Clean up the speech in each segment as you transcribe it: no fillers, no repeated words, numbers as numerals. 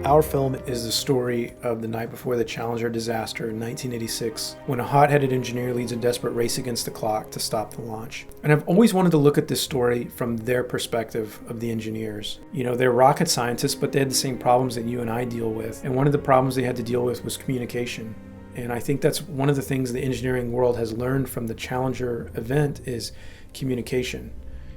Our film is the story of the night before the Challenger disaster in 1986, when a hot-headed engineer leads a desperate race against the clock to stop the launch. And I've always wanted to look at this story from their perspective of the engineers. You know, they're rocket scientists, but they had the same problems that you and I deal with. And one of the problems they had to deal with was communication. And I think that's one of the things the engineering world has learned from the Challenger event is communication.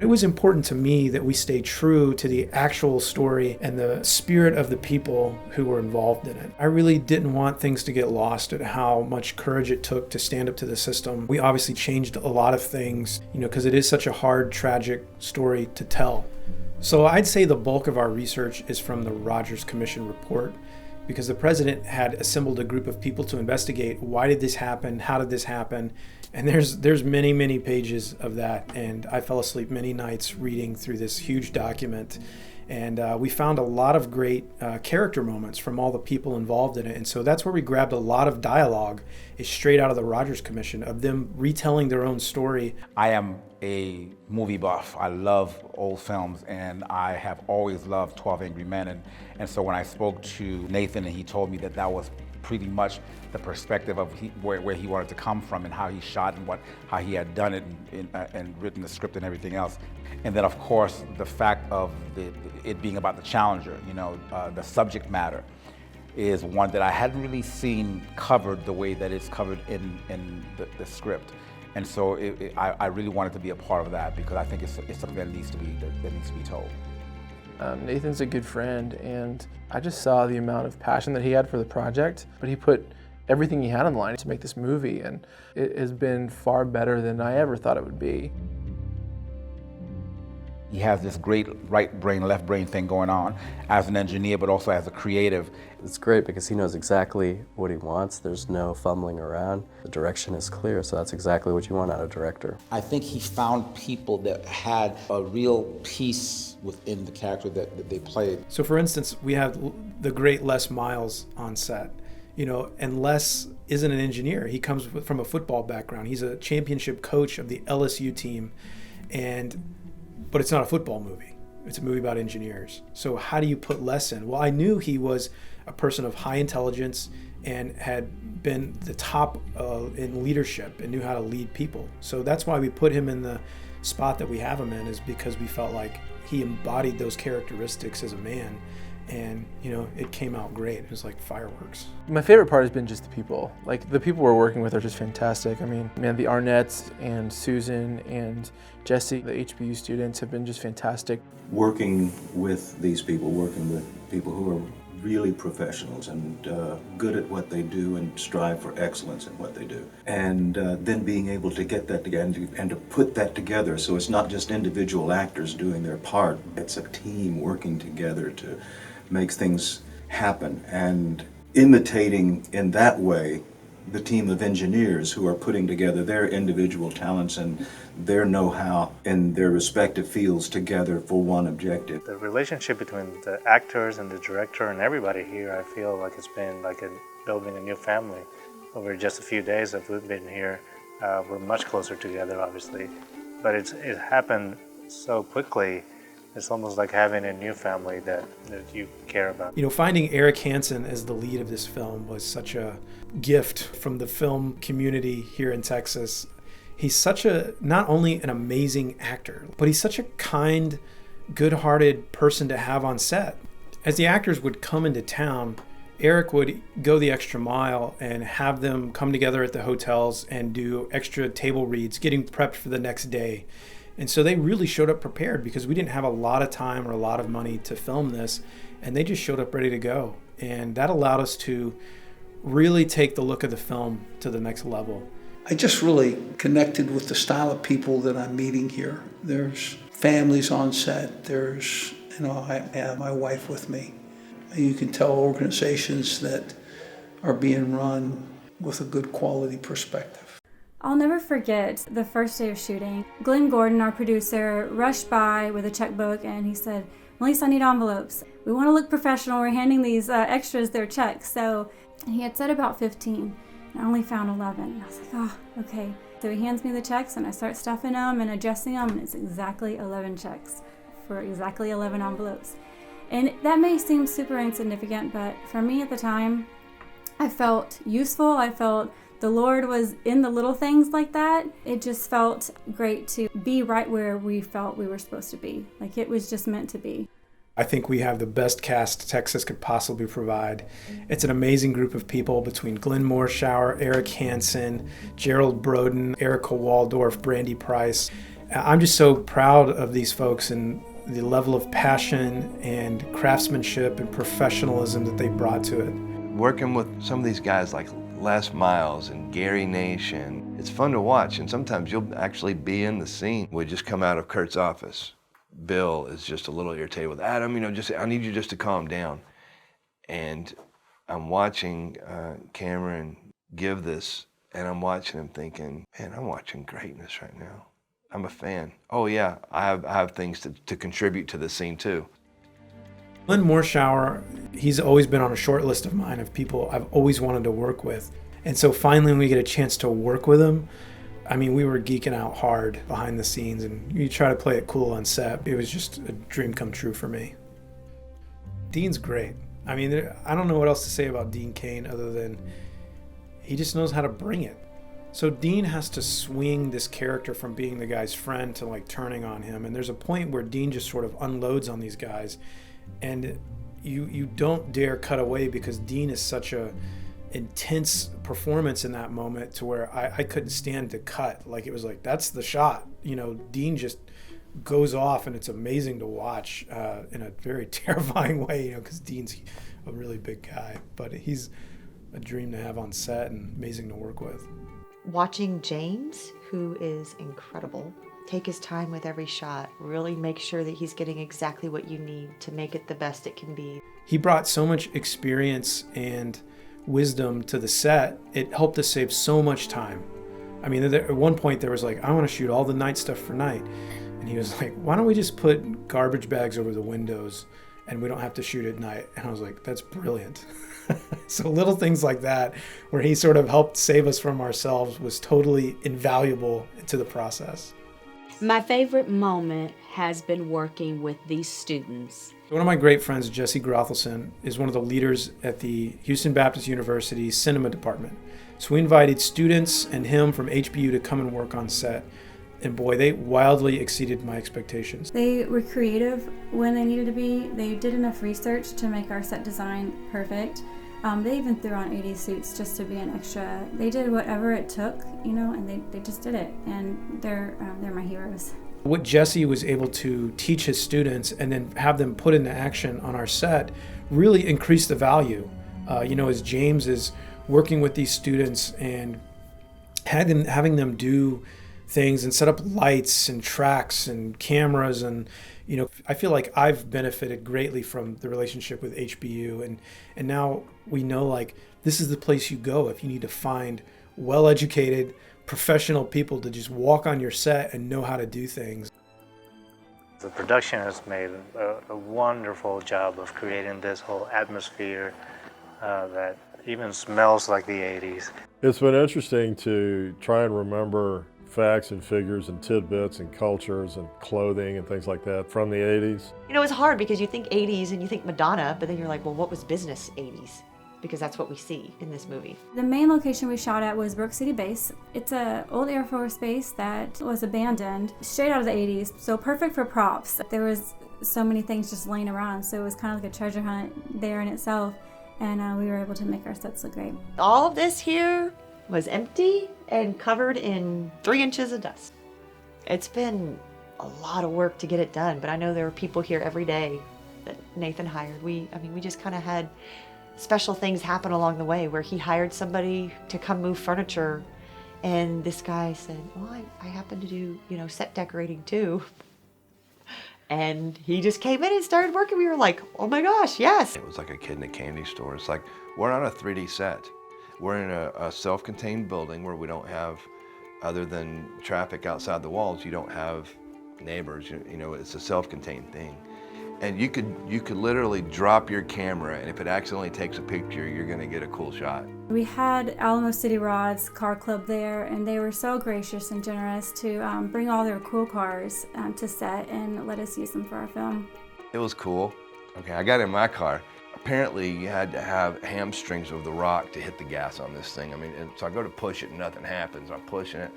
It was important to me that we stay true to the actual story and the spirit of the people who were involved in it. I really didn't want things to get lost at how much courage it took to stand up to the system. We obviously changed a lot of things, because it is such a hard, tragic story to tell. So I'd say the bulk of our research is from the Rogers Commission report, because the president had assembled a group of people to investigate why did this happen, how did this happen, and there's many, many pages of that, and I fell asleep many nights reading through this huge document, and we found a lot of great character moments from all the people involved in it, and so that's where we grabbed a lot of dialogue, is straight out of the Rogers Commission, of them retelling their own story. I am a movie buff. I love old films, and I have always loved 12 Angry Men, and so when I spoke to Nathan and he told me that that was pretty much the perspective of where he wanted to come from and how he shot and how he had done it and written the script and everything else. And then of course the fact of it being about the Challenger, the subject matter is one that I hadn't really seen covered the way that it's covered in the script. And so I really wanted to be a part of that because I think it's something that needs to be told. Nathan's a good friend, and I just saw the amount of passion that he had for the project, but he put everything he had on the line to make this movie, and it has been far better than I ever thought it would be. He has this great right brain, left brain thing going on as an engineer, but also as a creative. It's great because he knows exactly what he wants. There's no fumbling around. The direction is clear, so that's exactly what you want out of a director. I think he found people that had a real piece within the character that they played. So for instance, we have the great Les Miles on set, and Les isn't an engineer. He comes from a football background. He's a championship coach of the LSU team, but it's not a football movie. It's a movie about engineers. So how do you put Les in? Well, I knew he was a person of high intelligence and had been the top in leadership and knew how to lead people. So that's why we put him in the spot that we have him in, is because we felt like he embodied those characteristics as a man. And, it came out great. It was like fireworks. My favorite part has been just the people. Like, the people we're working with are just fantastic. I mean, the Arnett's and Susan and Jesse, the HBU students, have been just fantastic. Working with these people, working with people who are really professionals and good at what they do and strive for excellence in what they do. And then being able to get that together and to put that together so it's not just individual actors doing their part, it's a team working together to make things happen, and imitating in that way the team of engineers who are putting together their individual talents and their know-how in their respective fields together for one objective. The relationship between the actors and the director and everybody here, I feel like it's been like building a new family. Over just a few days that we've been here, we're much closer together, obviously, but it happened so quickly. It's almost like having a new family that you care about. Finding Eric Hansen as the lead of this film was such a gift from the film community here in Texas. He's not only an amazing actor, but he's such a kind, good-hearted person to have on set. As the actors would come into town, Eric would go the extra mile and have them come together at the hotels and do extra table reads, getting prepped for the next day. And so they really showed up prepared because we didn't have a lot of time or a lot of money to film this, and they just showed up ready to go. And that allowed us to really take the look of the film to the next level. I just really connected with the style of people that I'm meeting here. There's families on set. There's, I have my wife with me. You can tell organizations that are being run with a good quality perspective. I'll never forget the first day of shooting. Glenn Gordon, our producer, rushed by with a checkbook and he said, "Melissa, I need envelopes. We want to look professional. We're handing these extras their checks." So he had said about 15, and I only found 11. And I was like, oh, okay. So he hands me the checks and I start stuffing them and adjusting them, and it's exactly 11 checks for exactly 11 envelopes. And that may seem super insignificant, but for me at the time, I felt useful. I felt the Lord was in the little things like that. It just felt great to be right where we felt we were supposed to be. Like it was just meant to be. I think we have the best cast Texas could possibly provide. It's an amazing group of people between Glenn Morshower, Eric Hansen, Gerald Brodin, Erika Waldorf, Brandy Price. I'm just so proud of these folks and the level of passion and craftsmanship and professionalism that they brought to it. Working with some of these guys like Les Miles and Gary Nation, it's fun to watch, and sometimes you'll actually be in the scene. We just come out of Kurt's office. Bill is just a little irritated with Adam, I need you just to calm down. And I'm watching Cameron give this, and I'm watching him thinking, man, I'm watching greatness right now. I'm a fan. Oh yeah, I have things to contribute to this scene too. Glenn Morshower, he's always been on a short list of mine of people I've always wanted to work with. And so finally when we get a chance to work with him, I mean, we were geeking out hard behind the scenes, and you try to play it cool on set. It was just a dream come true for me. Dean's great. I mean, I don't know what else to say about Dean Cain other than he just knows how to bring it. So Dean has to swing this character from being the guy's friend to like turning on him. And there's a point where Dean just sort of unloads on these guys, and you don't dare cut away because Dean is such a intense performance in that moment to where I couldn't stand to cut. Like it was like, that's the shot. Dean just goes off, and it's amazing to watch in a very terrifying way, because Dean's a really big guy, but he's a dream to have on set and amazing to work with. Watching James, who is incredible, take his time with every shot, really make sure that he's getting exactly what you need to make it the best it can be. He brought so much experience and wisdom to the set. It helped us save so much time. I mean, at one point there was like, I want to shoot all the night stuff for night. And he was like, why don't we just put garbage bags over the windows and we don't have to shoot at night? And I was like, that's brilliant. So little things like that, where he sort of helped save us from ourselves, was totally invaluable to the process. My favorite moment has been working with these students. One of my great friends, Jesse Grothelson, is one of the leaders at the Houston Baptist University Cinema Department. So we invited students and him from HBU to come and work on set. And boy, they wildly exceeded my expectations. They were creative when they needed to be. They did enough research to make our set design perfect. They even threw on 80 suits just to be an extra. They did whatever it took, and they just did it. And they're my heroes. What Jesse was able to teach his students and then have them put into action on our set really increased the value. As James is working with these students and having them do things and set up lights and tracks and cameras, and I feel like I've benefited greatly from the relationship with HBU, and now we know like this is the place you go if you need to find well-educated professional people to just walk on your set and know how to do things. The production has made a wonderful job of creating this whole atmosphere that even smells like the 80s. It's been interesting to try and remember facts and figures and tidbits and cultures and clothing and things like that from the 80s. It's hard because you think 80s and you think Madonna, but then you're like, well, what was business 80s? Because that's what we see in this movie. The main location we shot at was Brooke City Base. It's an old Air Force base that was abandoned, straight out of the 80s, so perfect for props. There was so many things just laying around, so it was kind of like a treasure hunt there in itself, and we were able to make our sets look great. All of this here was empty and covered in 3 inches of dust. It's been a lot of work to get it done, but I know there are people here every day that Nathan hired. We just kind of had special things happen along the way where he hired somebody to come move furniture, and this guy said, well, I happen to do, set decorating too. And he just came in and started working. We were like, oh my gosh, yes. It was like a kid in a candy store. It's like, we're on a 3D set. We're in a self-contained building where we don't have, other than traffic outside the walls, you don't have neighbors. It's a self-contained thing. And you could literally drop your camera, and if it accidentally takes a picture, you're gonna get a cool shot. We had Alamo City Rods Car Club there, and they were so gracious and generous to bring all their cool cars to set and let us use them for our film. It was cool. Okay, I got in my car. Apparently, you had to have hamstrings of the rock to hit the gas on this thing. I mean, and so I go to push it and nothing happens. I'm pushing it,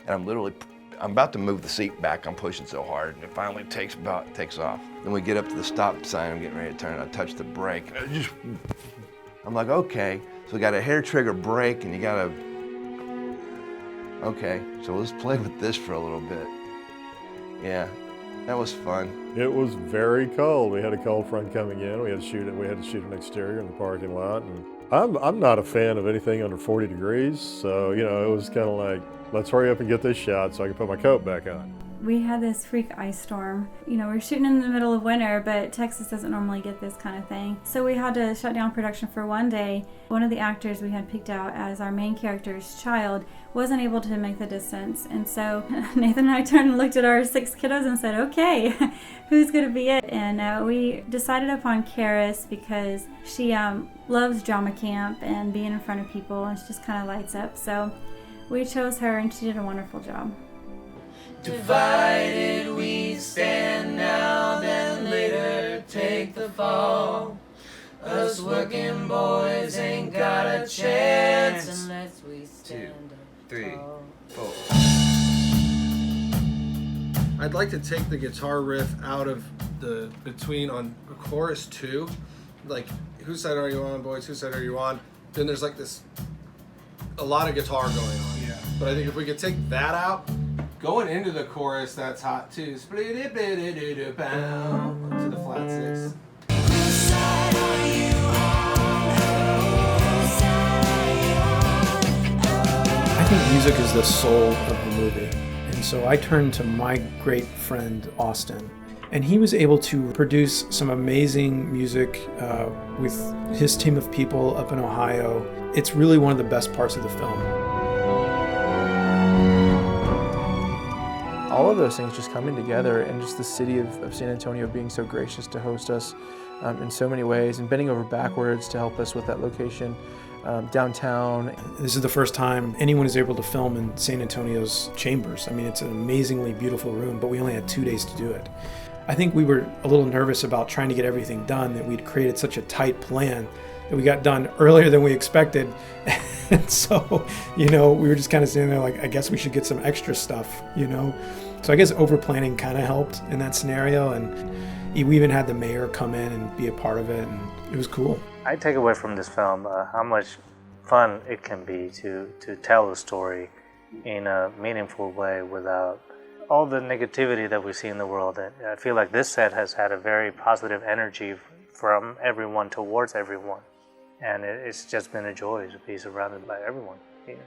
and I'm about to move the seat back. I'm pushing so hard, and it finally takes off. Then we get up to the stop sign. I'm getting ready to turn. I touch the brake. I'm like, okay. So we got a hair trigger brake, and you got a. Okay, so let's play with this for a little bit. Yeah, that was fun. It was very cold. We had a cold front coming in. We had to shoot it. We had to shoot an exterior in the parking lot. And I'm not a fan of anything under 40 degrees. So, you know, it was kind of like, let's hurry up and get this shot so I can put my coat back on. We had this freak ice storm. You know, we're shooting in the middle of winter, but Texas doesn't normally get this kind of thing. So we had to shut down production for one day. One of the actors we had picked out as our main character's child wasn't able to make the distance. And so Nathan and I turned and looked at our 6 kiddos and said, okay, who's going to be it? And we decided upon Karis because she loves drama camp and being in front of people, and she just kind of lights up. So we chose her, and she did a wonderful job. Divided we stand now, then later take the fall. Us working boys ain't got a chance unless we stand 2, 3, tall. 4. I'd like to take the guitar riff out of the between on chorus 2, like whose side are you on, boys? Whose side are you on? Then there's like this a lot of guitar going on. Yeah. But I think if we could take that out. Going into the chorus, that's hot too. Split it, bow to the flat 6. I think music is the soul of the movie. And so I turned to my great friend, Austin. And he was able to produce some amazing music with his team of people up in Ohio. It's really one of the best parts of the film. All of those things just coming together, and just the city of San Antonio being so gracious to host us in so many ways, and bending over backwards to help us with that location downtown. This is the first time anyone is able to film in San Antonio's chambers. I mean, it's an amazingly beautiful room, but we only had 2 days to do it. I think we were a little nervous about trying to get everything done, that we'd created such a tight plan that we got done earlier than we expected. And so, you know, we were just kind of sitting there like, I guess we should get some extra stuff, you know? So I guess over-planning kind of helped in that scenario, and we even had the mayor come in and be a part of it, and it was cool. I take away from this film how much fun it can be to tell a story in a meaningful way without all the negativity that we see in the world. And I feel like this set has had a very positive energy from everyone towards everyone, and it's just been a joy to be surrounded by everyone here.